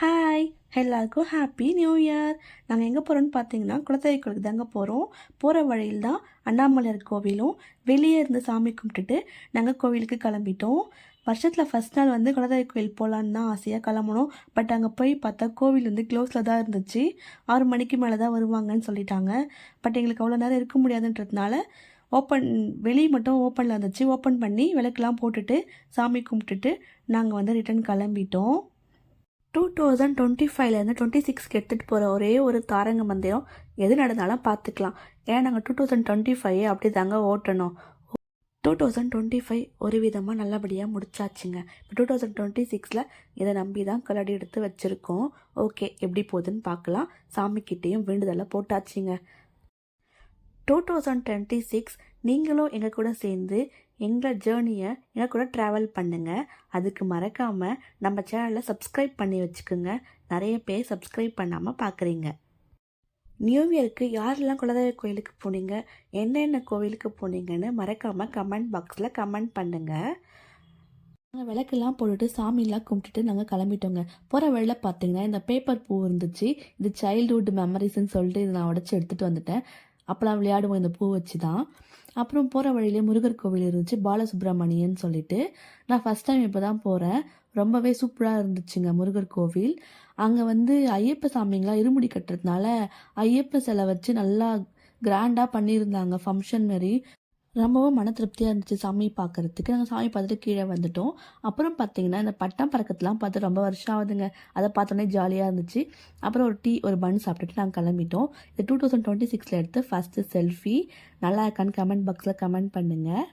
Hi எல்லாருக்கும் happy new year. நாங்கள் எங்கே போகிறோன்னு பார்த்தீங்கன்னா குலதெய்வ கோயிலுக்கு தாங்க போகிறோம். போகிற வழியில் தான் அண்ணாமலையார் கோவிலும், வெளியே இருந்து சாமி கும்பிட்டுட்டு நாங்கள் கோவிலுக்கு கிளம்பிட்டோம். வருஷத்தில் ஃபஸ்ட் நாள் வந்து குலதெய்வ கோயில் போகலான்னு தான் ஆசையாக கிளம்பணும். பட் அங்கே போய் பார்த்தா கோவில் வந்து க்ளோஸில் தான் இருந்துச்சு. 6 மணிக்கு மேலே தான் வருவாங்கன்னு சொல்லிட்டாங்க. பட் எங்களுக்கு அவ்வளோ நேரம் இருக்க முடியாதுன்றதுனால வெளியே மட்டும் ஓப்பனில் இருந்துச்சு. ஓப்பன் பண்ணி விளக்கெலாம் போட்டுட்டு சாமி கும்பிட்டுட்டு நாங்கள் வந்து ரிட்டன் கிளம்பிட்டோம். 2025லேருந்து 26க்கு எடுத்துகிட்டு போகிற ஒரே ஒரு தாரங்க மந்திரம் எது நடந்தாலும் பார்த்துக்கலாம். ஏன்னா நாங்கள் 2025 அப்படி தாங்க ஓட்டணும். 2025 ஒரு விதமாக நல்லபடியாக முடிச்சாச்சுங்க. இப்போ 2026ல் இதை நம்பி தான் கல்லடி எடுத்து வச்சுருக்கோம். ஓகே, எப்படி போகுதுன்னு பார்க்கலாம். சாமிக்கிட்டேயும் வேண்டுதலை போட்டாச்சுங்க. 2026 நீங்களும் எங்கள் கூட சேர்ந்து எங்கள் ஜேர்னியை எங்கள் கூட ட்ராவல் பண்ணுங்கள். அதுக்கு மறக்காமல் நம்ம சேனலை சப்ஸ்கிரைப் பண்ணி வச்சுக்கோங்க. நிறைய பேர் சப்ஸ்கிரைப் பண்ணாமல் பார்க்குறீங்க. நியூ இயருக்கு யாரெல்லாம் குலதெய்வ கோயிலுக்கு போனீங்க, என்னென்ன கோவிலுக்கு போனீங்கன்னு மறக்காமல் கமெண்ட் பாக்ஸில் கமெண்ட் பண்ணுங்கள். நாங்கள் விளக்கெல்லாம் போட்டுட்டு சாமியெல்லாம் கும்பிட்டுட்டு நாங்கள் கிளம்பிட்டோங்க. போகிற வழியில் பார்த்தீங்கன்னா இந்த பேப்பர் பூ இருந்துச்சு. இது சைல்டுஹுட் மெமரிஸ்ன்னு சொல்லிட்டு இதை நான் உடச்சி எடுத்துகிட்டு வந்துட்டேன். அப்போலாம் விளையாடுவோம் இந்த பூ வச்சு தான். அப்புறம் போகிற வழியிலே முருகர் கோவில் இருந்துச்சு, பாலசுப்ரமணியன் சொல்லிட்டு. நான் ஃபஸ்ட் டைம் இப்போ தான் போகிறேன். ரொம்பவே சூப்பராக இருந்துச்சுங்க முருகர் கோவில். அங்கே வந்து ஐயப்ப சாமிங்களாம் இருமுடி கட்டுறதுனால ஐயப்ப சிலை வச்சு நல்லா கிராண்டாக பண்ணியிருந்தாங்க, ஃபங்க்ஷன் மாரி. ரொம்பவும் மன திருப்தியாக இருந்துச்சு சாமி பார்க்குறதுக்கு. நாங்கள் சாமி பார்த்துட்டு கீழே வந்துட்டோம். அப்புறம் பார்த்தீங்கன்னா இந்த பட்டம் பறக்கத்துலாம் பார்த்து ரொம்ப வருஷம் ஆகுதுங்க. அதை பார்த்தோன்னே ஜாலியாக இருந்துச்சு. அப்புறம் ஒரு டீ ஒரு பன் சாப்பிட்டுட்டு நாங்கள் கிளம்பிட்டோம். இது 2026ல் எடுத்து ஃபஸ்ட்டு செல்ஃபி. நல்லா இருக்கான்னு கமெண்ட் பாக்ஸில் கமெண்ட் பண்ணுங்கள்.